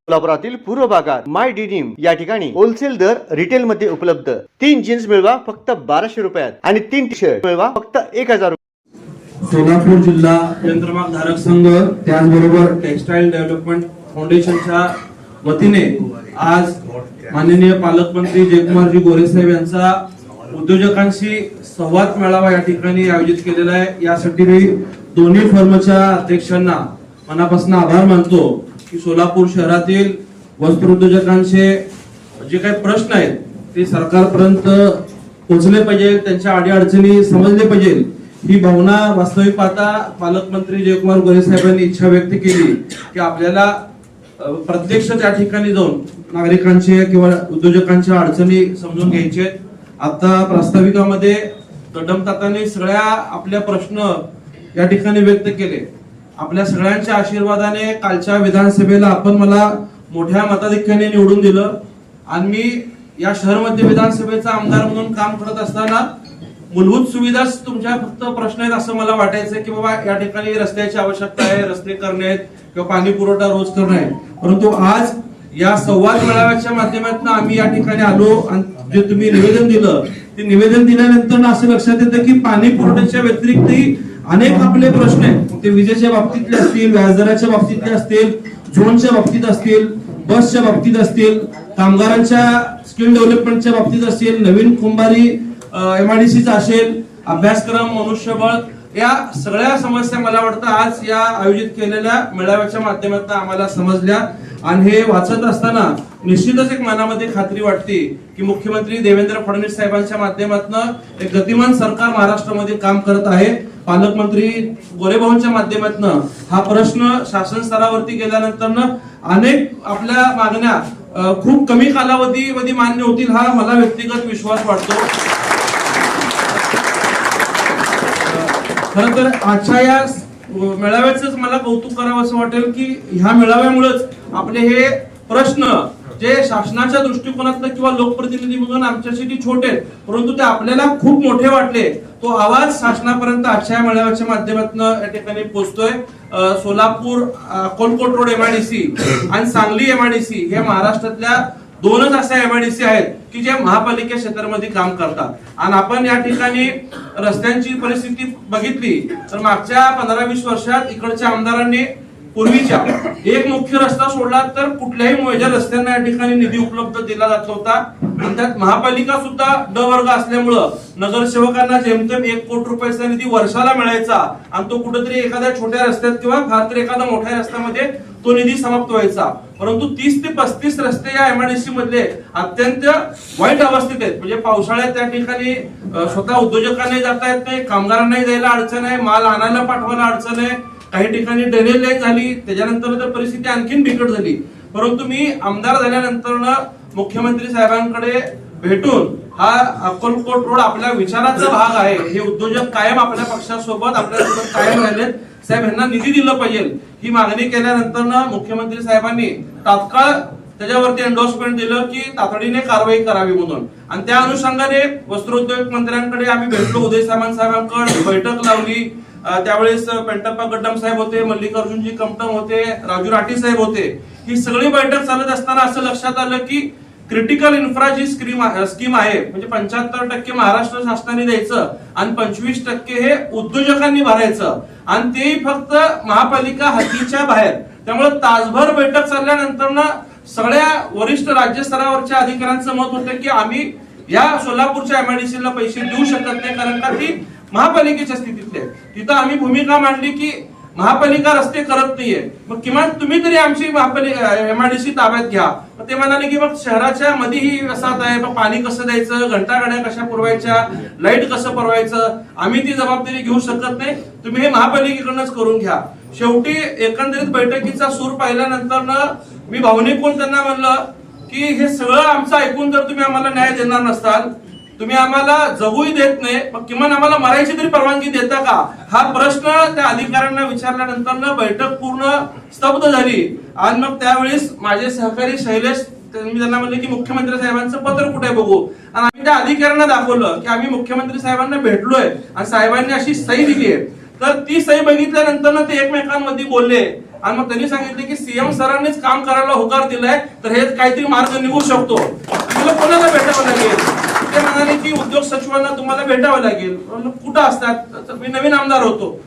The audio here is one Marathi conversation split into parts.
सोलापुरातील पूर्व भागात माय डिनिम या ठिकाणी होलसेल दर रिटेल मध्ये उपलब्ध। 3 जीन्स मिळवा फक्त 1200 रुपयात आणि 3 टी शर्ट मिळवा फक्त 1000 रुपयात। सोलापूर जिल्हा यंत्रमाग धारक संघ त्याचबरोबर टेक्सटाईल डेव्हलपमेंट फाउंडेशनच्या वतीने आज माननीय पालकमंत्री जयकुमारजी गोरे साहेब यांचा उद्योजकांशी संवाद मेळावा या ठिकाणी आयोजित केलेला आहे। यासाठी मी दोन्ही फर्मच्या अध्यक्षांना मनापासून आभार मानतो की सोलापूर शहरातील वस्त्रोद्योजकांचे जे काही प्रश्न आहेत ते सरकारपर्यंत पोहोचले पाहिजे, त्यांच्या अडीअडचणी समजले पाहिजे। ही भावना वास्तविक पाहता पालकमंत्री जयकुमार गोरे साहेबांनी इच्छा व्यक्त केली की आपल्याला प्रत्यक्ष त्या ठिकाणी जाऊन नागरिकांचे किंवा उद्योजकांच्या अडचणी समजून घ्यायचे। आता प्रास्ताविकामध्ये कदमतातांनी सगळ्या आपल्या प्रश्न या ठिकाणी व्यक्त केले। आपल्या सगळ्यांच्या आशीर्वादाने कालच्या विधानसभेला आपण मला मोठ्या मताधिक्याने निवडून दिलं आणि मी या शहर मध्य विधानसभेचा आमदार म्हणून काम करत असताना मूलभूत सुविधाच तुमच्या फक्त प्रश्न आहेत असं मला वाटायचं की बाबा या ठिकाणी रस्त्याची आवश्यकता आहे, रस्ते करणे आहेत किंवा पाणी पुरवठा रोज करणे आहे। परंतु आज या संवाद मेळाव्याच्या माध्यमातून आम्ही या ठिकाणी आलो आणि जे तुम्ही निवेदन दिलं ते निवेदन दिल्यानंतर असं लक्षात येतं की पाणी पुरवठ्याच्या व्यतिरिक्तही अनेक आपले प्रश्न आहेत, ते विजेच्या बाबतीतले असतील, व्याजदराच्या बाबतीतले असतील, झोनच्या बाबतीत असतील, बसच्या बाबतीत असतील, कामगारांच्या स्किल डेव्हलपमेंटच्या बाबतीत असतील, नवीन कुंभारी MIDCचा असेल, अभ्यासक्रम, मनुष्यबळ, या सगळ्या समस्या मला वाटतं आज या आयोजित केलेल्या मेळाव्याच्या माध्यमातून आम्हाला समजल्या आणि हे वाचत असताना निश्चितच एक मनामध्ये खात्री वाटते की मुख्यमंत्री देवेंद्र फडणवीस साहेबांच्या माध्यमातून एक गतिमान सरकार महाराष्ट्रामध्ये काम करत आहे। पालकमंत्री गोरेभाऊंच्या माध्यमातून हा प्रश्न शासन स्तरावरती गेल्यानंतर अनेक आपल्या मागण्या खूप कमी कालावधीमध्ये मान्य होतील हा मला व्यक्तिगत विश्वास वाटतो। खरं तर आजच्या या मेळाव्याचंच मला कौतुक करावं असं वाटेल की ह्या मेळाव्यामुळेच आपले हे प्रश्न जे शासनाच्या दृष्टिकोनातून किंवा लोकप्रतिनिधी म्हणून आमच्यासाठी छोटे परंतु ते आपल्याला खूप मोठे वाटले, तो आवाज शासनापर्यंत आजच्या मेळाव्याच्या माध्यमातून या ठिकाणी पोहोचतोय। सोलापूर अक्कलकोट रोड MIDC आणि सांगली MIDC हे महाराष्ट्रातल्या दोनच अशा MIDC आहेत की जे महापालिका क्षेत्रामध्ये काम करतात आणि आपण या ठिकाणी रस्त्यांची परिस्थिती बघितली तर मागच्या 15-20 वर्षात इकडच्या आमदारांनी पूर्वीच्या एक मुख्य रस्ता सोडला तर कुठल्याही मेजर रस्त्यांना या ठिकाणी निधी उपलब्ध दिला जात होता आणि त्यात महापालिका सुद्धा ड वर्ग असल्यामुळं नगरसेवकांना जेमतेम 1 कोटी रुपयाचा निधी वर्षाला मिळायचा आणि तो कुठेतरी एखाद्या छोट्या रस्त्यात किंवा फार तर एखाद्या मोठ्या रस्त्यामध्ये तो निधी समाप्त व्हायचा। परंतु 30 ते 35 रस्ते या MIDC मधले अत्यंत वाईट अवस्थेत आहेत, म्हणजे पावसाळ्यात त्या ठिकाणी स्वतः उद्योजकांनाही जाता येत नाही, कामगारांनाही जायला अडचण आहे, माल आणायला पाठवायला अडचण आहे, काही ठिकाणी ड्रेनेज लाईन झाली, त्याच्यानंतर तर परिस्थिती आणखीन बिकट झाली। परंतु मी आमदार झाल्यानंतर मुख्यमंत्री साहेबांकडे भेटून हा अक्कलकोट रोड आपल्या विचाराचा भाग आहे, हे उद्योजक कायम आपल्या पक्षासोबत आपल्यासोबत कायम राहिलेत, साहेब यांना निधी दिला पाहिजे ही मागणी केल्यानंतर मुख्यमंत्री साहेबांनी तात्काळ त्याच्यावरती एंडोर्समेंट दिलं की तातडीने कारवाई करावी म्हणून आणि त्या अनुषंगाने वस्त्रोद्योग मंत्र्यांकडे आम्ही भेटलो, उदय सामंत बैठक लावली। त्यावेळेस पेंटप्पा गड्डम साहेब होते, मल्लिकार्जुनजी कमटम होते, राजू राठी साहेब होते। ही सगळी बैठक चालत असताना असं लक्षात आलं की क्रिटिकल इन्फ्रा जी स्कीम आहे म्हणजे 75% महाराष्ट्र शासनाने द्यायचं आणि 25% हे उद्योजकांनी भरायचं आणि तेही फक्त महापालिका हद्दीच्या बाहेर। त्यामुळे तासभर बैठक चालल्यानंतर सगळ्या वरिष्ठ राज्य स्तरावरच्या अधिकाऱ्यांचं मत होतं की आम्ही या सोलापूरच्या MIDC ला पैसे देऊ शकत नाही कारण का ती महापालिकेच्या स्थितीतले। तिथं आम्ही भूमिका मांडली की महापालिका रस्ते करत नाहीये, मग किमान तुम्ही तरी आमची MIDC ताब्यात घ्या। ते म्हणाले की मग शहराच्या मध्ये ही वसाहत आहे, मग पाणी कसं द्यायचं, घंटागाड्या कशा पुरवायच्या, लाईट कसं पुरवायचं, आम्ही ती जबाबदारी घेऊ शकत नाही, तुम्ही हे महापालिकेकडूनच करून घ्या। शेवटी एकंदरीत बैठकीचा सूर पाहिल्यानंतर मी भावनिक होऊन त्यांना म्हणलं की हे सगळं आमचं ऐकून जर तुम्ही आम्हाला न्याय देणार नसताल, तुम्ही आम्हाला जगूही देत नाही, मग किमान आम्हाला मरायची तरी परवानगी देता का, हा प्रश्न त्या अधिकाऱ्यांना विचारल्यानंतर बैठक पूर्ण स्तब्ध झाली। आणि मग त्यावेळेस माझे सहकारी शैलेश मी त्यांना म्हणले की मुख्यमंत्री साहेबांचं पत्र कुठे बघू आणि आम्ही त्या अधिकाऱ्यांना दाखवलं की आम्ही मुख्यमंत्री साहेबांना भेटलोय आणि साहेबांनी अशी सही दिली आहे। तर ती सही बघितल्यानंतर ते एकमेकांमध्ये बोलले आणि मग त्यांनी सांगितले की सीएम सरांनीच काम करायला होकार दिलाय, तर हे काहीतरी मार्ग निघू शकतो. मला कोणाला भेटावं लागेल? ते म्हणाले की उद्योग सचिवांना तुम्हाला भेटावं लागेल. कुठं असतात? मी नवीन आमदार होतो.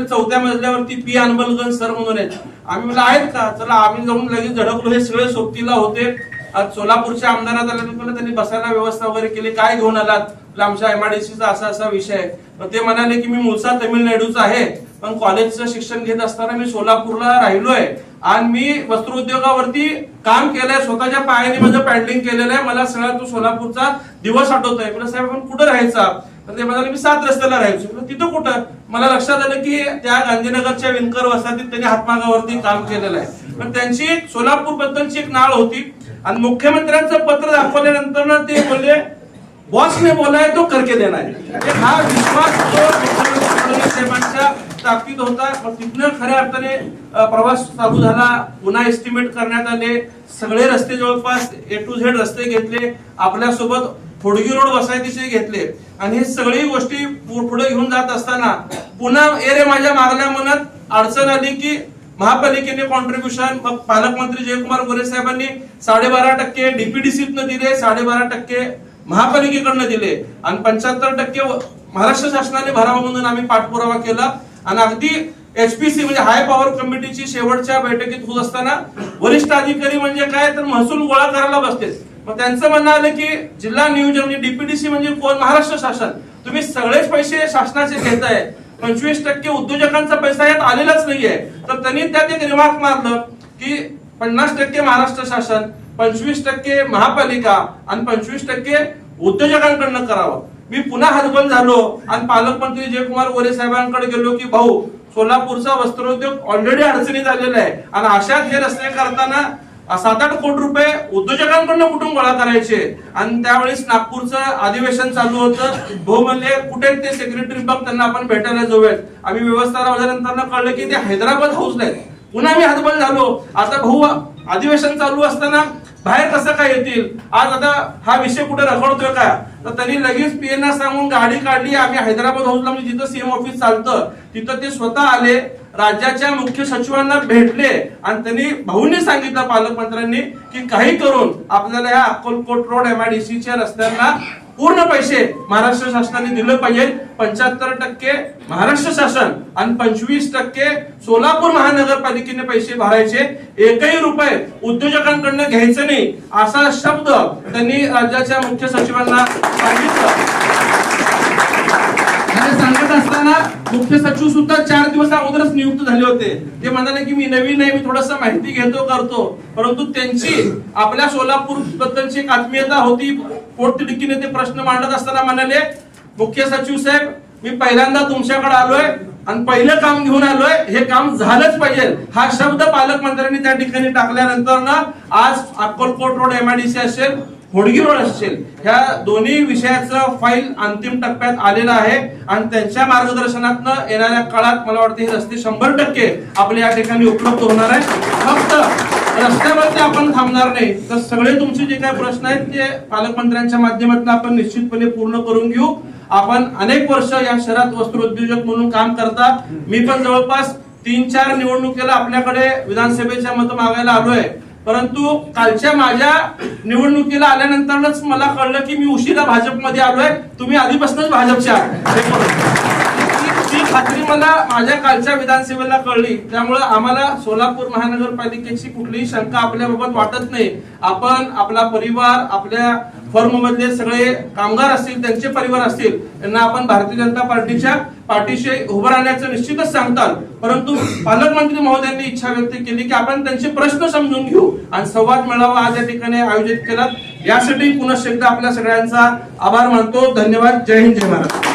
चौथ्या मजल्यावरती पी अनबलगन सर म्हणून आहेत. आम्ही मला आहेत का? चला आम्ही जाऊन लगेच झडकलो. हे सगळे सोबतीला होते. आज सोलापूरच्या आमदारात आल्यानंतर त्यांनी बसायला व्यवस्था वगैरे केली. काय घेऊन आलात? आमच्या एमआयडीसीचा असा विषय आहे. ते म्हणाले की मी मूळचा तमिळनाडूचा आहे, पण कॉलेजचं शिक्षण घेत असताना मी सोलापूरला राहिलोय आणि मी वस्त्रोद्योगावरती काम केलंय, स्वतःच्या पायाने माझं पॅडलिंग केलेलं आहे. मला सगळा तो सोलापूरचा दिवस आठवतोय. मला साहेब आपण कुठं राहायचा? तर ते म्हणाले मी 7 रस्त्याला राहायचो. तिथं कुठं? मला लक्षात आलं की त्या गांधीनगरच्या विणकर वसाहतीत त्यांनी हातमागावरती काम केलेलं आहे. पण त्यांची सोलापूर बद्दलची एक नाळ होती. आणि मुख्यमंत्र्यांचं पत्र दाखवल्यानंतर ना ते बोलले बॉसने बोला है तो करके देना है. हा विश्वास फडणवीस साहेबांच्या ताकदीत होता. मग तिथनं खऱ्या अर्थाने प्रवास चालू झाला. पुन्हा एस्टिमेट करण्यात आले. सगळे रस्ते जवळपास A to Z रस्ते घेतले. आपल्यासोबत फोडगी रोड वसाहतीचे घेतले. आणि हे सगळी गोष्टी पुढे घेऊन जात असताना पुन्हा रे माझ्या मागण्या मनात अडचण आली की महापालिकेने कॉन्ट्रीब्युशन, मग पालकमंत्री जयकुमार गोरे साहेबांनी 12.5% डीपीडीसीतनं दिले, 12.5% महापालिकेकडनं दिले आणि 75% महाराष्ट्र शासनाने भरावा म्हणून आम्ही पाठपुरावा केला. आणि अगदी HPC म्हणजे हाय पॉवर कमिटीची शेवटच्या बैठकीत होत असताना वरिष्ठ अधिकारी म्हणजे काय तर महसूल गोळा करायला बसते. मग त्यांचं म्हणणं आलं की जिल्हा नियोजन म्हणजे डीपीडीसी म्हणजे कोण? महाराष्ट्र शासन. तुम्ही सगळेच पैसे शासनाचे घेताय, 25% उद्योजकांचा पैसा यात आलेलाच नाहीये. तर त्यांनी त्यात एक रिमार्क मारलं की 50% महाराष्ट्र शासन, 25% महापालिका आणि 25% उद्योजकांकडनं करावं. मी पुन्हा हतबल झालो आणि पालकमंत्री जयकुमार गोरे साहेबांकडे गेलो की भाऊ, सोलापूरचा वस्त्रोद्योग ऑलरेडी अडचणीत आलेला आहे आणि अशात हे रस्ते करताना 7-8 कोटी रुपये उद्योजकांकडनं कुठून गोळा करायचे. आणि त्यावेळेस नागपूरचं अधिवेशन चालू होतं. भाऊ म्हणले कुठे ते सेक्रेटरी बघ, त्यांना आपण भेटायला जाऊयात. आम्ही व्यवस्था राहिल्यानंतर कळलं की ते हैदराबाद हाऊसला आहेत. पुन्हा मी हतबल झालो. आता भाऊ अधिवेशन चालू असताना बाहेर कसं काय येतील? आज आता हा विषय कुठे रखडतोय का? तर त्यांनी लगेच पीएनआर सांगून गाडी काढली. आम्ही हैदराबाद हाऊसला म्हणजे जिथं सीएम ऑफिस चालतं तिथं ते स्वतः आले. राज्याच्या मुख्य सचिवांना भेटले आणि त्यांनी भाऊंनी सांगितलं पालकमंत्र्यांनी की काही करून आपल्याला या अक्कलकोट रोड एमआयडीसीच्या रस्त्यांना पूर्ण पैसे महाराष्ट्र शासनाने दिलं पाहिजे. 75% महाराष्ट्र शासन आणि 25% सोलापूर महानगरपालिकेने पैसे भरायचे. एकही रुपये उद्योजकांकडनं घ्यायचं नाही असा शब्द त्यांनी राज्याच्या मुख्य सचिवांना सांगितलं. सांगत असताना मुख्य सचिव सुद्धा 4 दिवस अगोदरच नियुक्त झाले होते. ते म्हणाले की मी नवीन आहे, मी थोडस माहिती घेतो करतो. परंतु त्यांची आपल्या सोलापूर बद्दलची एक आत्मीयता होती. पोटतिडकीने ते प्रश्न मांडत असताना म्हणाले मुख्य सचिव साहेब, मी पहिल्यांदा तुमच्याकडे आलोय आणि पहिलं काम घेऊन आलोय, हे काम झालंच पाहिजे. हा शब्द पालकमंत्र्यांनी त्या ठिकाणी टाकल्यानंतर ना आज अक्कलकोट रोड एमआयडीसी असेल, होडगी रोड असेल, ह्या दोन्ही विषयाचं फाईल अंतिम टप्प्यात आलेला आहे. आणि त्यांच्या मार्गदर्शनातनं येणाऱ्या काळात मला वाटतं हे रस्ते 100% आपल्या या ठिकाणी उपलब्ध होणार आहे. फक्त रस्त्यावरती आपण थांबणार नाही, तर सगळे तुमचे जे काही प्रश्न आहेत ते पालकमंत्र्यांच्या माध्यमातून आपण निश्चितपणे पूर्ण करून घेऊ. आपण अनेक वर्ष या शहरात वस्त्रोद्योजक म्हणून काम करता. मी पण जवळपास 3-4 निवडणुकीला आपल्याकडे विधानसभेच्या मत मागायला आलोय. परंतु कालच्या माझ्या निवडणुकीला आल्यानंतरच मला कळलं की मी उशिरा भाजपमध्ये आलोय. तुम्ही आधीपासूनच भाजपचे आहात. ती खात्री मला माझ्या कालच्या विधानसभेला कळली. त्यामुळे आम्हाला सोलापूर महानगरपालिकेची कुठलीही शंका आपल्याबाबत वाटत नाही. आपण आपला परिवार, आपल्या फर्म मधले सगळे कामगार असतील, त्यांचे परिवार असतील, यांना आपण भारतीय जनता पार्टीच्या पाठीशी उभं राहण्याचं निश्चितच सांगतात. परंतु पालकमंत्री महोदयांनी इच्छा व्यक्त केली की आपण त्यांचे प्रश्न समजून घेऊ आणि संवाद मेळावा आज या ठिकाणी आयोजित केला. यासाठी पुन्हा एकदा आपल्या सगळ्यांचा आभार मानतो. धन्यवाद. जय हिंद, जय महाराष्ट्र.